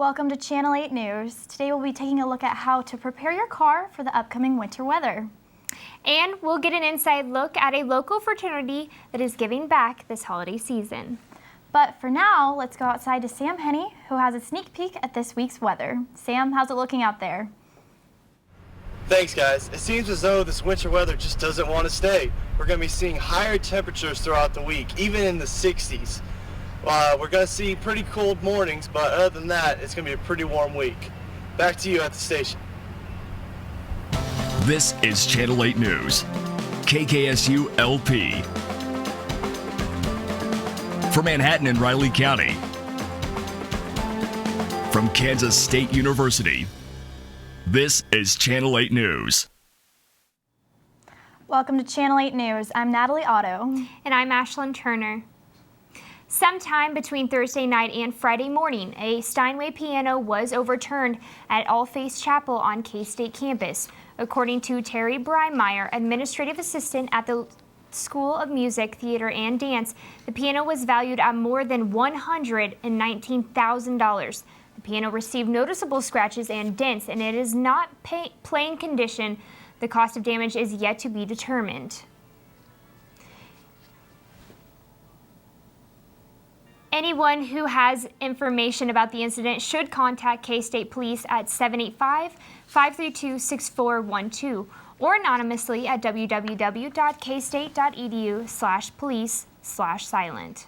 Welcome to Channel 8 News. Today we'll be taking a look at how to prepare your car for the upcoming winter weather. And we'll get an inside look at a local fraternity that is giving back this holiday season. But for now, let's go outside to Sam Henney, who has a sneak peek at this week's weather. Sam, how's it looking out there? Thanks, guys. It seems as though this winter weather just doesn't want to stay. We're going to be seeing higher temperatures throughout the week, even in the 60s. We're going to see pretty cold mornings, but other than that, it's going to be a pretty warm week. Back to you at the station. This is Channel 8 News, KKSU LP. For Manhattan and Riley County. From Kansas State University, this is Channel 8 News. Welcome to Channel 8 News. I'm Natalie Otto. And I'm Ashlyn Turner. Sometime between Thursday night and Friday morning, a Steinway piano was overturned at All Faith Chapel on K-State campus. According to Terry Breimeyer, administrative assistant at the School of Music, Theater, and Dance, the piano was valued at more than $119,000. The piano received noticeable scratches and dents, and it is not playing condition. The cost of damage is yet to be determined. Anyone who has information about the incident should contact K-State Police at 785-532-6412 or anonymously at www.kstate.edu/police/silent.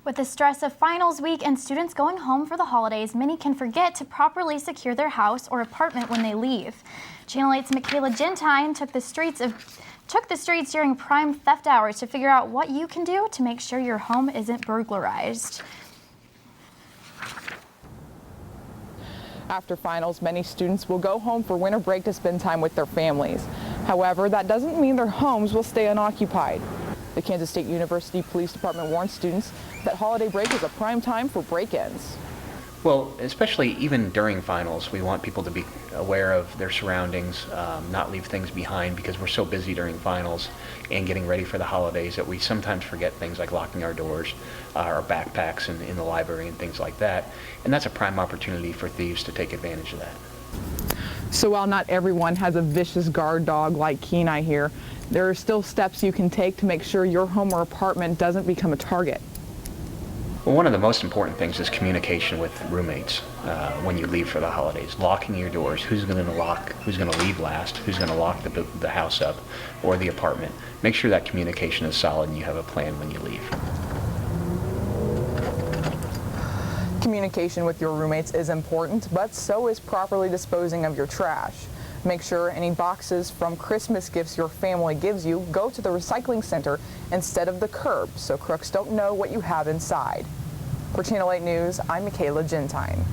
With the stress of finals week and students going home for the holidays, many can forget to properly secure their house or apartment when they leave. Channel 8's Michaela Gentine took the streets during prime theft hours to figure out what you can do to make sure your home isn't burglarized. After finals, many students will go home for winter break to spend time with their families. However, that doesn't mean their homes will stay unoccupied. The Kansas State University Police Department warns students that holiday break is a prime time for break-ins. Well, especially even during finals, we want people to be aware of their surroundings, not leave things behind, because we're so busy during finals and getting ready for the holidays that we sometimes forget things like locking our doors, our backpacks in the library and things like that. And that's a prime opportunity for thieves to take advantage of that. So while not everyone has a vicious guard dog like Kenai here, there are still steps you can take to make sure your home or apartment doesn't become a target. Well, one of the most important things is communication with roommates when you leave for the holidays. Locking your doors. Who's going to lock? Who's going to leave last? Who's going to lock the house up or the apartment? Make sure that communication is solid and you have a plan when you leave. Communication with your roommates is important, but so is properly disposing of your trash. Make sure any boxes from Christmas gifts your family gives you go to the recycling center instead of the curb so crooks don't know what you have inside. For Channel 8 News, I'm Michaela Gentine.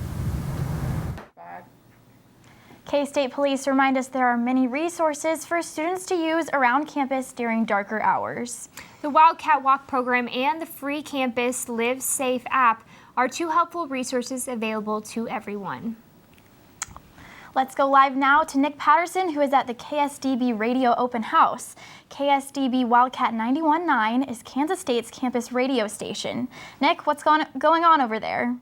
K-State Police remind us there are many resources for students to use around campus during darker hours. The Wildcat Walk program and the free campus Live Safe app are two helpful resources available to everyone. Let's go live now to Nick Patterson, who is at the KSDB Radio Open House. KSDB Wildcat 91.9 is Kansas State's campus radio station. Nick, what's going on over there?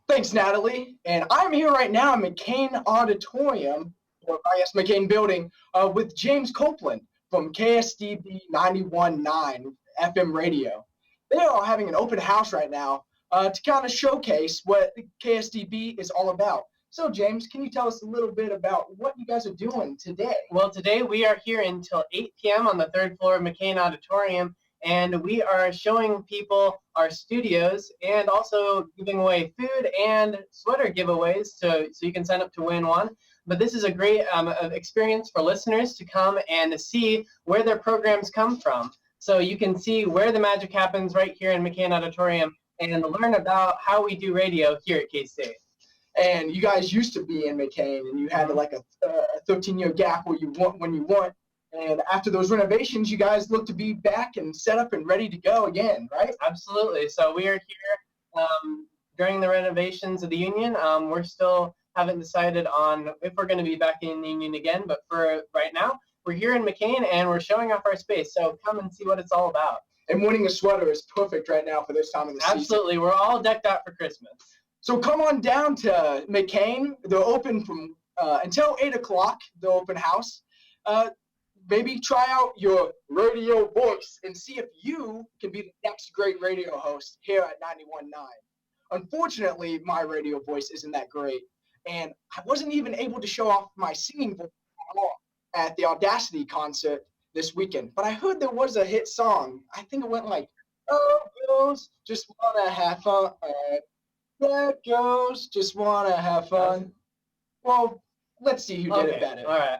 Thanks, Natalie. And I'm here right now in McCain Auditorium, or I guess McCain Building, with James Copeland from KSDB 91.9 FM radio. They are having an open house right now to kind of showcase what KSDB is all about. So, James, can you tell us a little bit about what you guys are doing today? Well, today we are here until 8 p.m. on the third floor of McCain Auditorium, and we are showing people our studios and also giving away food and sweater giveaways so you can sign up to win one. But this is a great experience for listeners to come and see where their programs come from. So you can see where the magic happens right here in McCain Auditorium and learn about how we do radio here at K-State. And you guys used to be in McCain, and you had like a 13-year gap where you weren't. And after those renovations, you guys look to be back and set up and ready to go again, right? Absolutely. So we are here during the renovations of the Union. We're still haven't decided on if we're going to be back in the Union again, but for right now, we're here in McCain and we're showing off our space. So come and see what it's all about. And winning a sweater is perfect right now for this time of the season. Absolutely. We're all decked out for Christmas. So come on down to McCain. They're open from until 8 o'clock, the open house. Maybe try out your radio voice and see if you can be the next great radio host here at 91.9. Unfortunately, my radio voice isn't that great, and I wasn't even able to show off my singing voice at the Audacity concert this weekend. But I heard there was a hit song. I think it went like, "Oh, girls, just wanna have fun. Yeah, girls, just wanna have fun." Well, let's see who did it better. All right.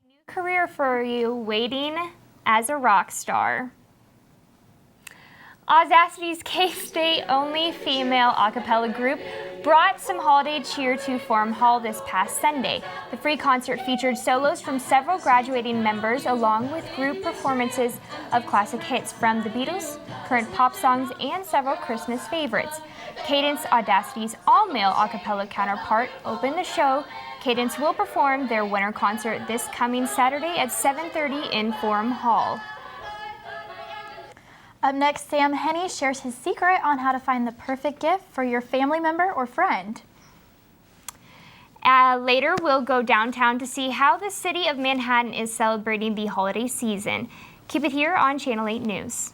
New career for you waiting as a rock star. Audacity's K-State only female a cappella group brought some holiday cheer to Forum Hall this past Sunday. The free concert featured solos from several graduating members along with group performances of classic hits from the Beatles, current pop songs, and several Christmas favorites. Cadence, Audacity's all-male a cappella counterpart, opened the show. Cadence will perform their winter concert this coming Saturday at 7:30 in Forum Hall. Up next, Sam Henney shares his secret on how to find the perfect gift for your family member or friend. Later, we'll go downtown to see how the city of Manhattan is celebrating the holiday season. Keep it here on Channel 8 News.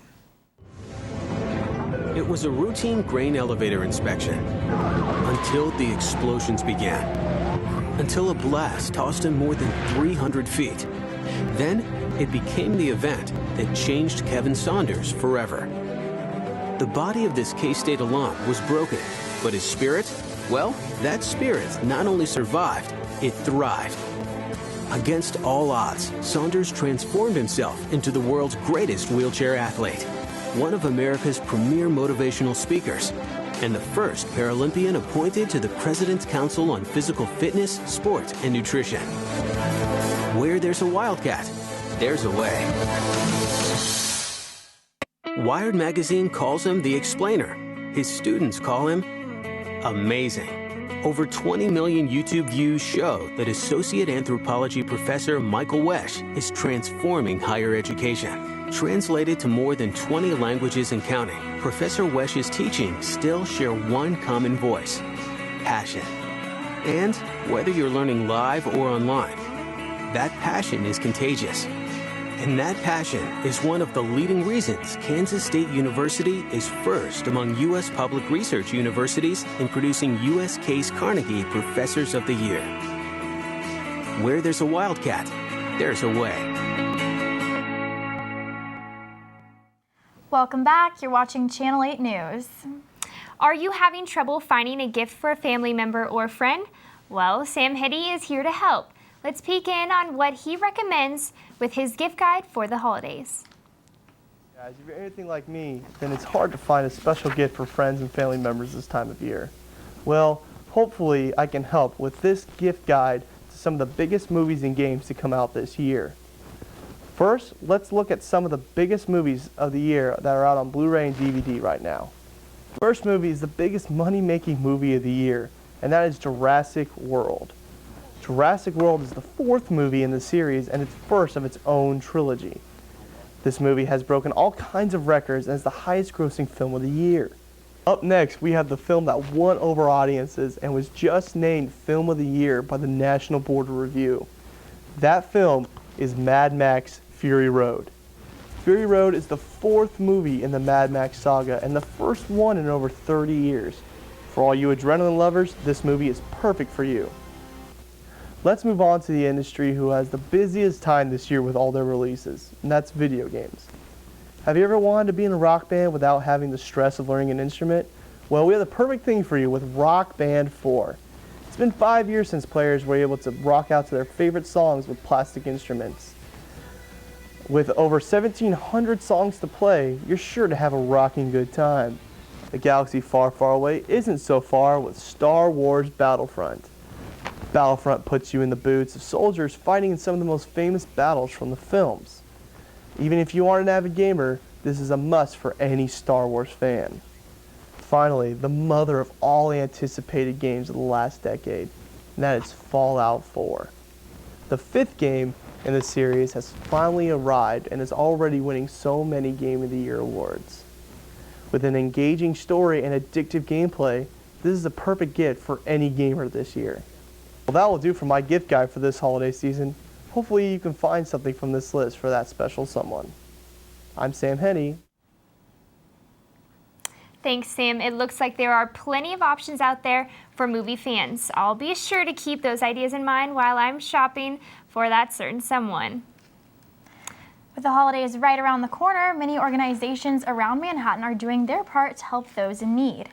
It was a routine grain elevator inspection until the explosions began. Until a blast tossed him more than 300 feet. Then it became the event that changed Kevin Saunders forever. The body of this K-State alum was broken, but his spirit, well, that spirit not only survived, it thrived. Against all odds, Saunders transformed himself into the world's greatest wheelchair athlete, one of America's premier motivational speakers, and the first Paralympian appointed to the President's Council on Physical Fitness, Sport, and Nutrition. Where there's a wildcat, there's a way. Wired magazine calls him the explainer. His students call him amazing. Over 20 million YouTube views show that associate anthropology professor Michael Wesch is transforming higher education. Translated to more than 20 languages and counting, Professor Wesch's teachings still share one common voice: passion. And whether you're learning live or online, that passion is contagious. And that passion is one of the leading reasons Kansas State University is first among U.S. public research universities in producing U.S. Case Carnegie Professors of the Year. Where there's a wildcat, there's a way. Welcome back. You're watching Channel 8 News. Are you having trouble finding a gift for a family member or friend? Well, Sam Henney is here to help. Let's peek in on what he recommends with his gift guide for the holidays. Guys, if you're anything like me, then it's hard to find a special gift for friends and family members this time of year. Well, hopefully I can help with this gift guide to some of the biggest movies and games to come out this year. First, let's look at some of the biggest movies of the year that are out on Blu-ray and DVD right now. First movie is the biggest money-making movie of the year, and that is Jurassic World. Jurassic World is the fourth movie in the series and its first of its own trilogy. This movie has broken all kinds of records and is the highest grossing film of the year. Up next, we have the film that won over audiences and was just named Film of the Year by the National Board of Review. That film is Mad Max Fury Road. Fury Road is the fourth movie in the Mad Max saga and the first one in over 30 years. For all you adrenaline lovers, this movie is perfect for you. Let's move on to the industry who has the busiest time this year with all their releases, and that's video games. Have you ever wanted to be in a rock band without having the stress of learning an instrument? Well, we have the perfect thing for you with Rock Band 4. It's been 5 years since players were able to rock out to their favorite songs with plastic instruments. With over 1,700 songs to play, you're sure to have a rocking good time. The galaxy far, far away isn't so far with Star Wars Battlefront. Battlefront puts you in the boots of soldiers fighting in some of the most famous battles from the films. Even if you aren't an avid gamer, this is a must for any Star Wars fan. Finally, the mother of all anticipated games of the last decade, and that is Fallout 4. The fifth game in the series has finally arrived and is already winning so many Game of the Year awards. With an engaging story and addictive gameplay, this is the perfect gift for any gamer this year. Well, that will do for my gift guide for this holiday season. Hopefully you can find something from this list for that special someone. I'm Sam Henny. Thanks, Sam. It looks like there are plenty of options out there for movie fans. I'll be sure to keep those ideas in mind while I'm shopping for that certain someone. With the holidays right around the corner, many organizations around Manhattan are doing their part to help those in need.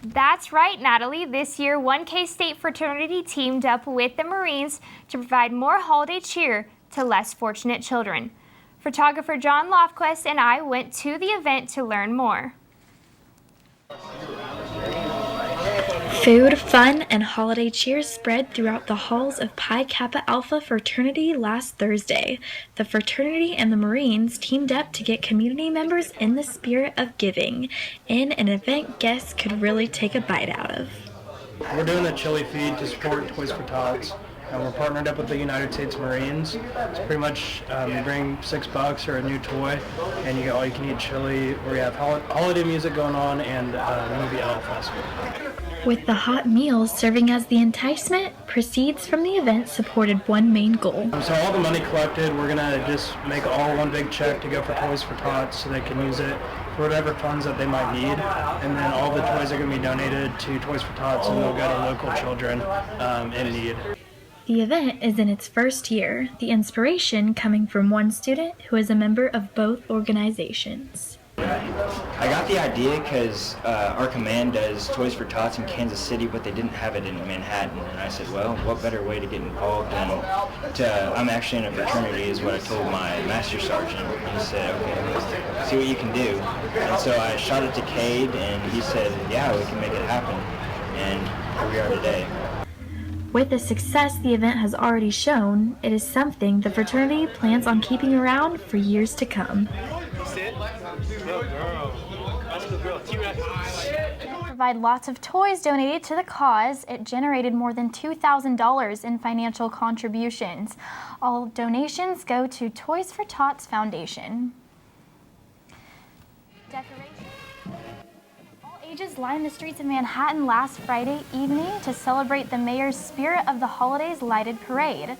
That's right, Natalie. This year, one K-State fraternity teamed up with the Marines to provide more holiday cheer to less fortunate children. Photographer John Lofquist and I went to the event to learn more. Food, fun, and holiday cheer spread throughout the halls of Pi Kappa Alpha fraternity last Thursday. The fraternity and the Marines teamed up to get community members in the spirit of giving, in an event guests could really take a bite out of. We're doing a chili feed to support Toys for Tots. And we're partnered up with the United States Marines. It's pretty much you bring $6 or a new toy, and you get all-you-can-eat chili. We have holiday music going on and movie Elf Festival. With the hot meals serving as the enticement, proceeds from the event supported one main goal. So all the money collected, we're gonna just make all one big check to go for Toys for Tots, so they can use it for whatever funds that they might need. And then all the toys are gonna be donated to Toys for Tots, and they'll go to local children in need. The event is in its first year, the inspiration coming from one student who is a member of both organizations. I got the idea because our command does Toys for Tots in Kansas City, but they didn't have it in Manhattan. And I said, well, what better way to get involved than I'm actually in a fraternity is what I told my master sergeant. And he said, okay, see what you can do. And so I shot it to Cade, and he said, yeah, we can make it happen. And here we are today. With the success the event has already shown, it is something the fraternity plans on keeping around for years to come. Provide lots of toys donated to the cause. It generated more than $2,000 in financial contributions. All donations go to Toys for Tots Foundation. Decorations. All ages lined the streets of Manhattan last Friday evening to celebrate the mayor's Spirit of the Holidays lighted parade.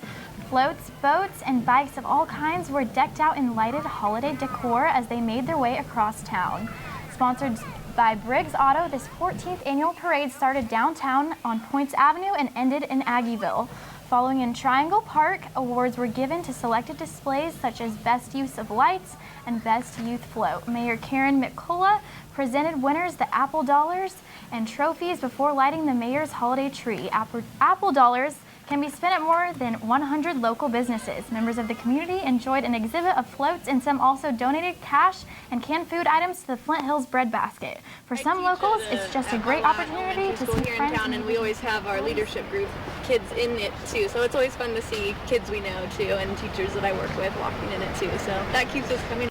Floats, boats, and bikes of all kinds were decked out in lighted holiday decor as they made their way across town. Sponsored by Briggs Auto, this 14th annual parade started downtown on Points Avenue and ended in Aggieville. Following in Triangle Park, awards were given to selected displays such as Best Use of Lights and Best Youth Float. Mayor Karen McCullough presented winners the Apple Dollars and trophies before lighting the mayor's holiday tree. Apple Dollars can be spent at more than 100 local businesses. Members of the community enjoyed an exhibit of floats, and some also donated cash and canned food items to the Flint Hills Bread Basket. For some locals, it's just a great opportunity to see here friends. In town, and we always have our leadership group kids in it too. So it's always fun to see kids we know too, and teachers that I work with walking in it too. So that keeps us coming.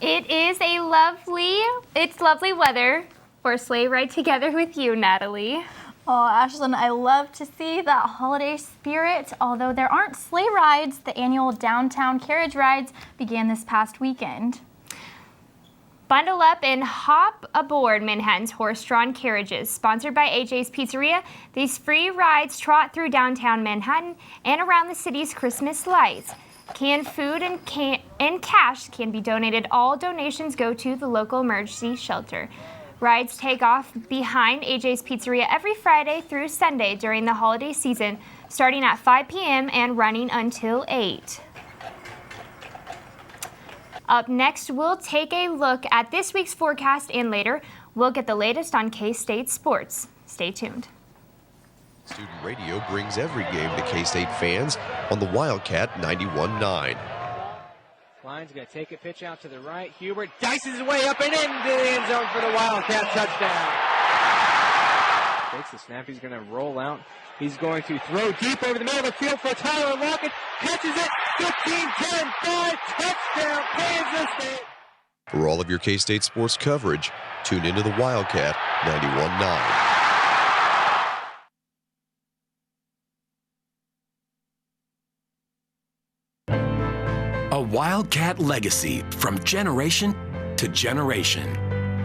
It's lovely weather for a sleigh ride together with you, Natalie. Oh, Ashlyn, I love to see that holiday spirit. Although there aren't sleigh rides, the annual downtown carriage rides began this past weekend. Bundle up and hop aboard Manhattan's horse-drawn carriages. Sponsored by AJ's Pizzeria, these free rides trot through downtown Manhattan and around the city's Christmas lights. Canned food and cash can be donated. All donations go to the local emergency shelter. Rides take off behind AJ's Pizzeria every Friday through Sunday during the holiday season, starting at 5 p.m. and running until 8. Up next, we'll take a look at this week's forecast, and later, we'll get the latest on K-State sports. Stay tuned. Student Radio brings every game to K-State fans on the Wildcat 91.9. Klein's going to take a pitch out to the right. Hubert dices his way up and into the end zone for the Wildcat touchdown. Takes the snap. He's going to roll out. He's going to throw deep over the middle of the field for Tyler Lockett. Catches it. 15, 10, 5. Touchdown, Kansas State. For all of your K-State sports coverage, tune into the Wildcat 91.9. A Wildcat legacy from generation to generation.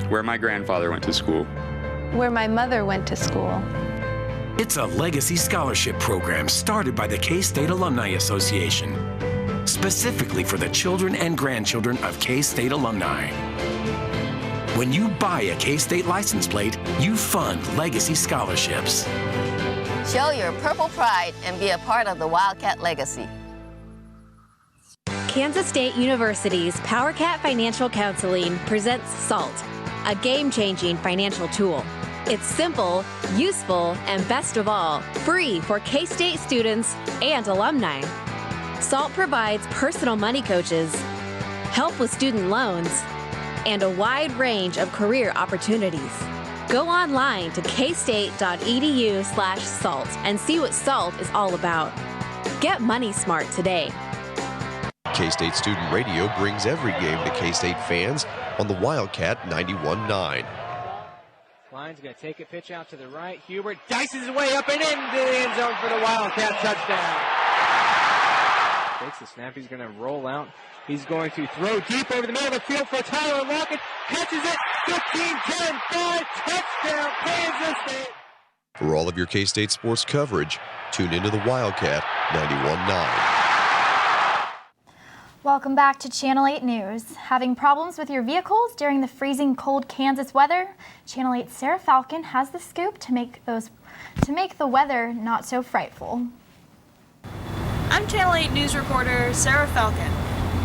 Where my grandfather went to school. Where my mother went to school. It's a legacy scholarship program started by the K-State Alumni Association, specifically for the children and grandchildren of K-State alumni. When you buy a K-State license plate, you fund legacy scholarships. Show your purple pride and be a part of the Wildcat legacy. Kansas State University's PowerCat Financial Counseling presents SALT, a game-changing financial tool. It's simple, useful, and best of all, free for K-State students and alumni. SALT provides personal money coaches, help with student loans, and a wide range of career opportunities. Go online to kstate.edu/SALT and see what SALT is all about. Get money smart today. K-State Student Radio brings every game to K-State fans on the Wildcat 91.9. Klein's going to take a pitch out to the right. Hubert dices his way up and into the end zone for the Wildcat touchdown. Takes the snap. He's going to roll out. He's going to throw deep over the middle of the field for Tyler Lockett. Catches it. 15-10, 5, touchdown, Kansas State. For all of your K-State sports coverage, tune into the Wildcat 91.9. Welcome back to Channel 8 News. Having problems with your vehicles during the freezing cold Kansas weather? Channel 8's Sarah Falcon has the scoop to make the weather not so frightful. I'm Channel 8 News reporter Sarah Falcon,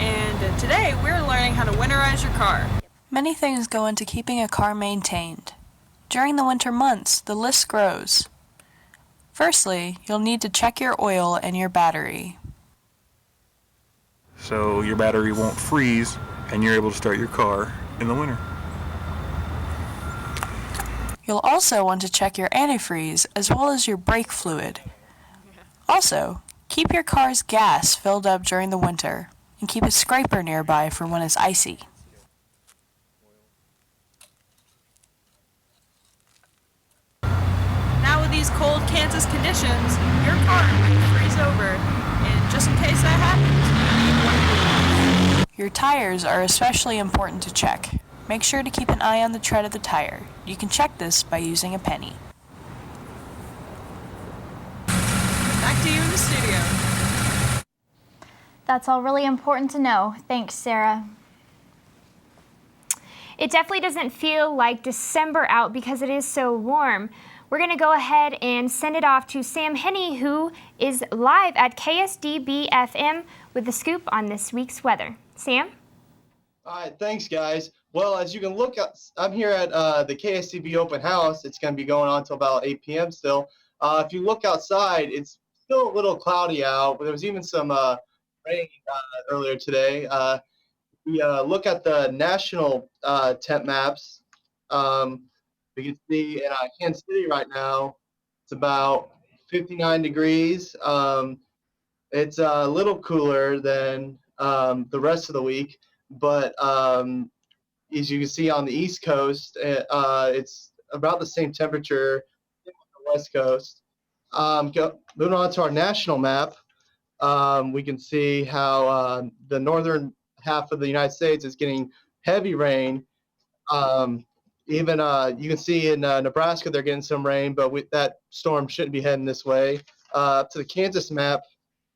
and today we're learning how to winterize your car. Many things go into keeping a car maintained. During the winter months, the list grows. Firstly, you'll need to check your oil and your battery. So your battery won't freeze and you're able to start your car in the winter. You'll also want to check your antifreeze as well as your brake fluid. Also, keep your car's gas filled up during the winter and keep a scraper nearby for when it's icy. Now with these cold Kansas conditions, your car might freeze over, and just in case that happens, your tires are especially important to check. Make sure to keep an eye on the tread of the tire. You can check this by using a penny. Back to you in the studio. That's all really important to know. Thanks, Sarah. It definitely doesn't feel like December out because it is so warm. We're going to go ahead and send it off to Sam Henney, who is live at KSDB-FM with the scoop on this week's weather. Sam? All right, thanks, guys. Well, as you can look at, I'm here at the KSCB open house. It's going to be going on until about 8 p.m. still. If you look outside, it's still a little cloudy out, but there was even some rain earlier today. We look at the national temp maps. We can see in Kansas City right now, it's about 59 degrees. It's a little cooler than the rest of the week, but as you can see on the East Coast, it's about the same temperature on the West Coast. Moving on to our national map, we can see how the northern half of the United States is getting heavy rain. Even you can see in Nebraska they're getting some rain, but that storm shouldn't be heading this way. Up to the Kansas map,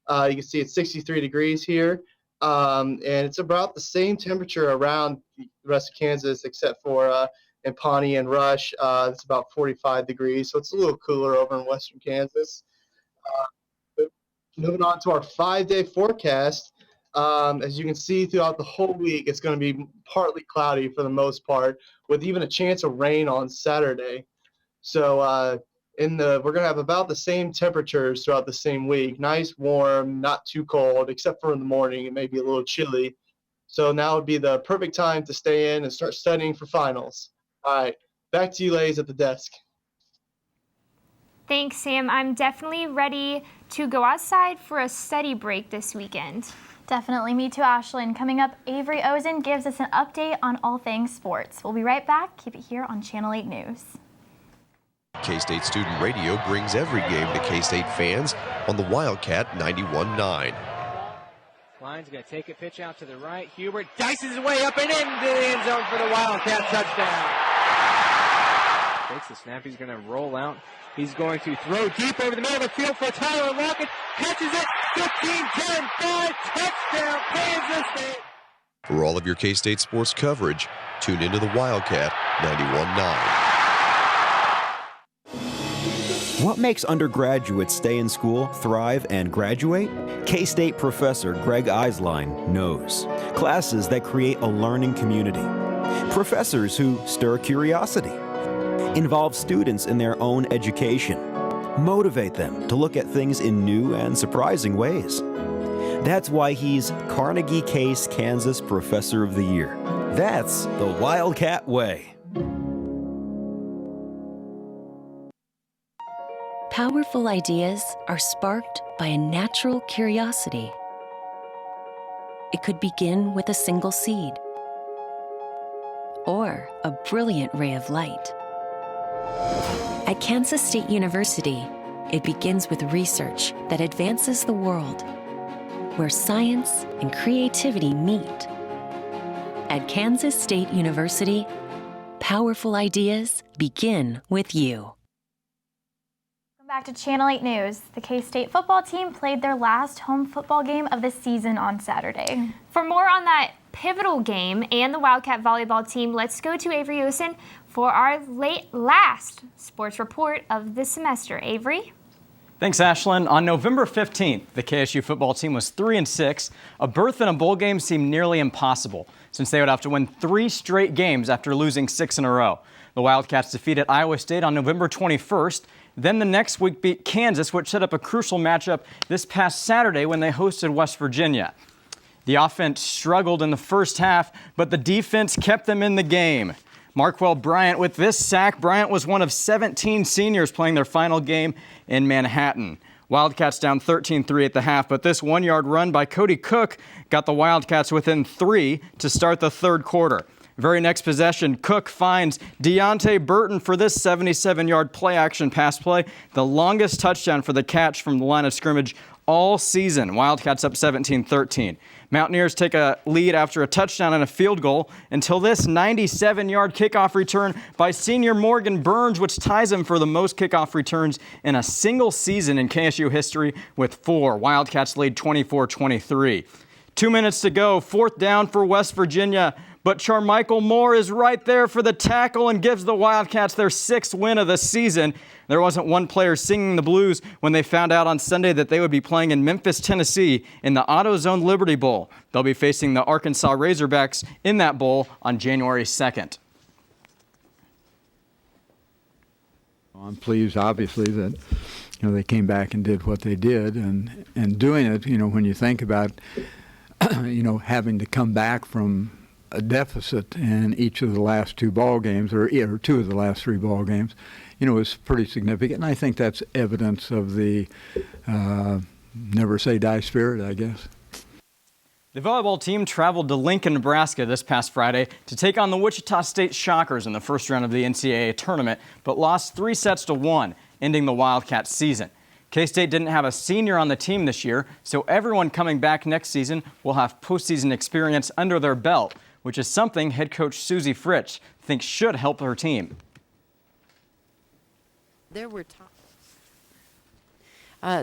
you can see it's 63 degrees here, and it's about the same temperature around the rest of Kansas except for in Pawnee and Rush. It's about 45 degrees, so it's a little cooler over in western Kansas. Moving on to our 5-day forecast, as you can see throughout the whole week, it's going to be partly cloudy for the most part, with even a chance of rain on Saturday. So we're going to have about the same temperatures throughout the same week. Nice, warm, not too cold, except for in the morning. It may be a little chilly. So now would be the perfect time to stay in and start studying for finals. All right, back to you ladies at the desk. Thanks, Sam. I'm definitely ready to go outside for a study break this weekend. Definitely, me too, Ashlyn. Coming up, Avery Ozen gives us an update on all things sports. We'll be right back. Keep it here on Channel 8 News. K-State Student Radio brings every game to K-State fans on the Wildcat 91.9. Klein's going to take a pitch out to the right. Hubert dices his way up and into the end zone for the Wildcat touchdown. Takes the snap. He's going to roll out. He's going to throw deep over the middle of the field for Tyler Lockett. Catches it. 15, 10, 5. Touchdown, Kansas State. For all of your K-State sports coverage, tune into the Wildcat 91.9. What makes undergraduates stay in school, thrive, and graduate? K-State professor Greg Eislein knows. Classes that create a learning community. Professors who stir curiosity. Involve students in their own education. Motivate them to look at things in new and surprising ways. That's why he's Carnegie Case Kansas Professor of the Year. That's the Wildcat way. Powerful ideas are sparked by a natural curiosity. It could begin with a single seed or a brilliant ray of light. At Kansas State University, it begins with research that advances the world, where science and creativity meet. At Kansas State University, powerful ideas begin with you. Back to Channel 8 News. The K-State football team played their last home football game of the season on Saturday. For more on that pivotal game and the Wildcat volleyball team, let's go to Avery Osen for our last sports report of the semester. Avery? Thanks, Ashlyn. On November 15th, the KSU football team was 3-6. A berth in a bowl game seemed nearly impossible, since they would have to win 3 straight games after losing 6 in a row. The Wildcats defeated Iowa State on November 21st. Then the next week beat Kansas, which set up a crucial matchup this past Saturday when they hosted West Virginia. The offense struggled in the first half, but the defense kept them in the game. Marquel Bryant with this sack. Bryant was one of 17 seniors playing their final game in Manhattan. Wildcats down 13-3 at the half, but this 1-yard run by Cody Cook got the Wildcats within 3 to start the third quarter. Very next possession, Cook finds Deontay Burton for this 77-yard play-action pass play, the longest touchdown for the catch from the line of scrimmage all season. Wildcats up 17-13. Mountaineers take a lead after a touchdown and a field goal until this 97-yard kickoff return by senior Morgan Burns, which ties him for the most kickoff returns in a single season in KSU history with 4. Wildcats lead 24-23. 2 minutes to go, 4th down for West Virginia. But Charmichael Moore is right there for the tackle and gives the Wildcats their 6th win of the season. There wasn't one player singing the blues when they found out on Sunday that they would be playing in Memphis, Tennessee in the AutoZone Liberty Bowl. They'll be facing the Arkansas Razorbacks in that bowl on January 2nd. I'm pleased, obviously, that they came back and did what they did, and doing it. When you think about having to come back from a deficit in each of the last 2 ball games, or 2 of the last 3 ball games, is pretty significant. And I think that's evidence of the never say die spirit, I guess. The volleyball team traveled to Lincoln, Nebraska this past Friday to take on the Wichita State Shockers in the first round of the NCAA tournament, but lost 3-1, ending the Wildcats season. K-State didn't have a senior on the team this year, so everyone coming back next season will have postseason experience under their belt, which is something head coach Susie Fritsch thinks should help her team. There were times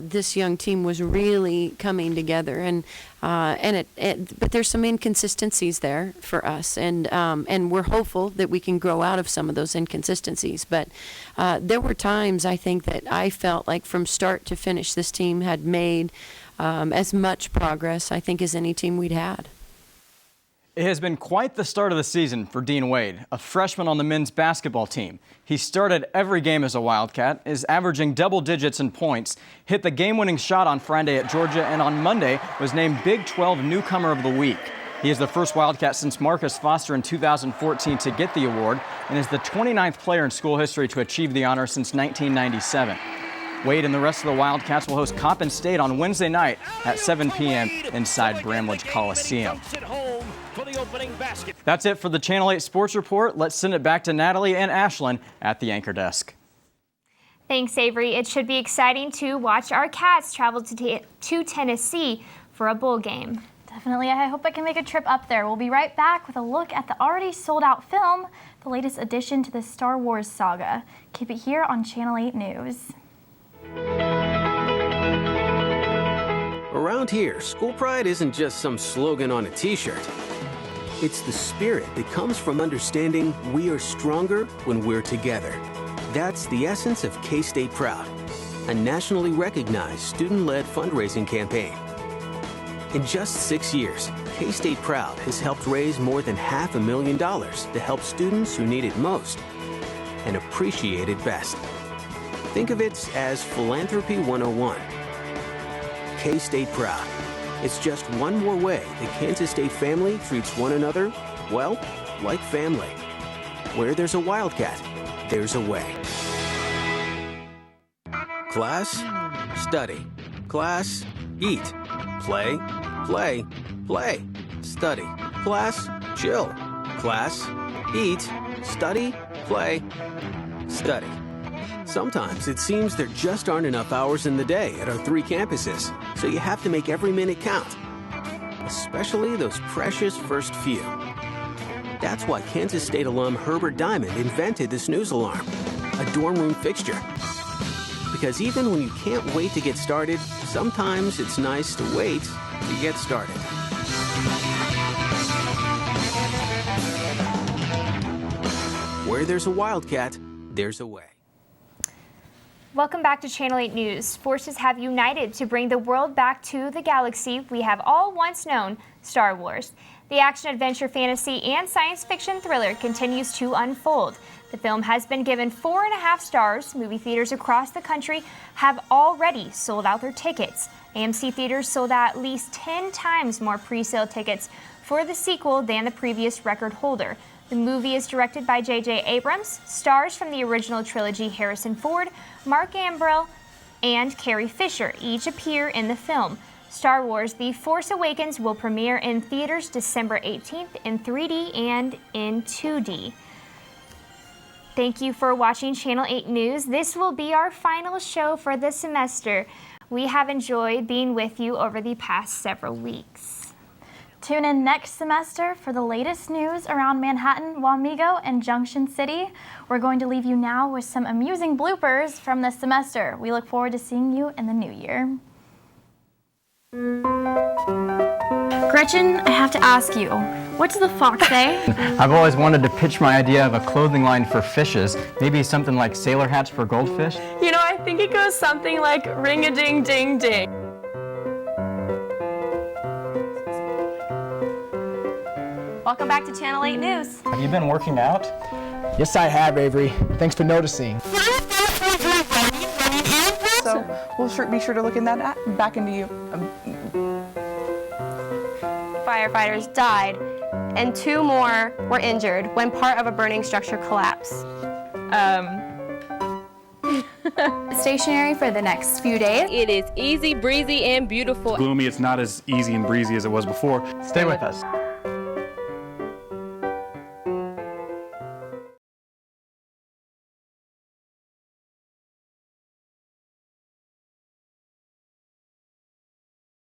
this young team was really coming together, but there's some inconsistencies there for us, and we're hopeful that we can grow out of some of those inconsistencies. But there were times I think that I felt like from start to finish this team had made as much progress, I think, as any team we'd had. It has been quite the start of the season for Dean Wade, a freshman on the men's basketball team. He started every game as a Wildcat, is averaging double digits in points, hit the game-winning shot on Friday at Georgia, and on Monday was named Big 12 Newcomer of the Week. He is the first Wildcat since Marcus Foster in 2014 to get the award, and is the 29th player in school history to achieve the honor since 1997. Wade and the rest of the Wildcats will host Coppin State on Wednesday night at 7 p.m. inside Bramlage Coliseum. That's it for the Channel 8 Sports Report. Let's send it back to Natalie and Ashlyn at the anchor desk. Thanks, Avery. It should be exciting to watch our Cats travel to Tennessee for a bowl game. Definitely. I hope I can make a trip up there. We'll be right back with a look at the already sold out film, the latest addition to the Star Wars saga. Keep it here on Channel 8 News. Around here, school pride isn't just some slogan on a t-shirt. It's the spirit that comes from understanding we are stronger when we're together. That's the essence of K-State Proud, a nationally recognized student-led fundraising campaign. In just 6 years, K-State Proud has helped raise more than $500,000 to help students who need it most and appreciate it best. Think of it as Philanthropy 101. K-State Proud. It's just one more way the Kansas State family treats one another, well, like family. Where there's a Wildcat, there's a way. Class, study. Class, eat. Play, play, play. Study. Class, chill. Class, eat, study, play, study. Sometimes it seems there just aren't enough hours in the day at our 3 campuses, so you have to make every minute count, especially those precious first few. That's why Kansas State alum Herbert Diamond invented the snooze alarm, a dorm room fixture. Because even when you can't wait to get started, sometimes it's nice to wait to get started. Where there's a Wildcat, there's a way. Welcome back to Channel 8 News. Forces have united to bring the world back to the galaxy we have all once known, Star Wars. The action-adventure fantasy and science fiction thriller continues to unfold. The film has been given 4.5 stars. Movie theaters across the country have already sold out their tickets. AMC theaters sold at least 10 times more pre-sale tickets for the sequel than the previous record holder. The movie is directed by J.J. Abrams, stars from the original trilogy Harrison Ford, Mark Hamill, and Carrie Fisher each appear in the film. Star Wars The Force Awakens will premiere in theaters December 18th in 3D and in 2D. Thank you for watching Channel 8 News. This will be our final show for the semester. We have enjoyed being with you over the past several weeks. Tune in next semester for the latest news around Manhattan, Wamego, and Junction City. We're going to leave you now with some amusing bloopers from this semester. We look forward to seeing you in the new year. Gretchen, I have to ask you, what does the fox say? I've always wanted to pitch my idea of a clothing line for fishes, maybe something like sailor hats for goldfish. You know, I think it goes something like ring-a-ding-ding-ding. Welcome back to Channel 8 News. Have you been working out? Yes, I have, Avery. Thanks for noticing. So we'll be sure to look in that back into you. Firefighters died, and 2 more were injured when part of a burning structure collapsed. Stationary for the next few days. It is easy, breezy, and beautiful. Gloomy, it's not as easy and breezy as it was before. Stay with us.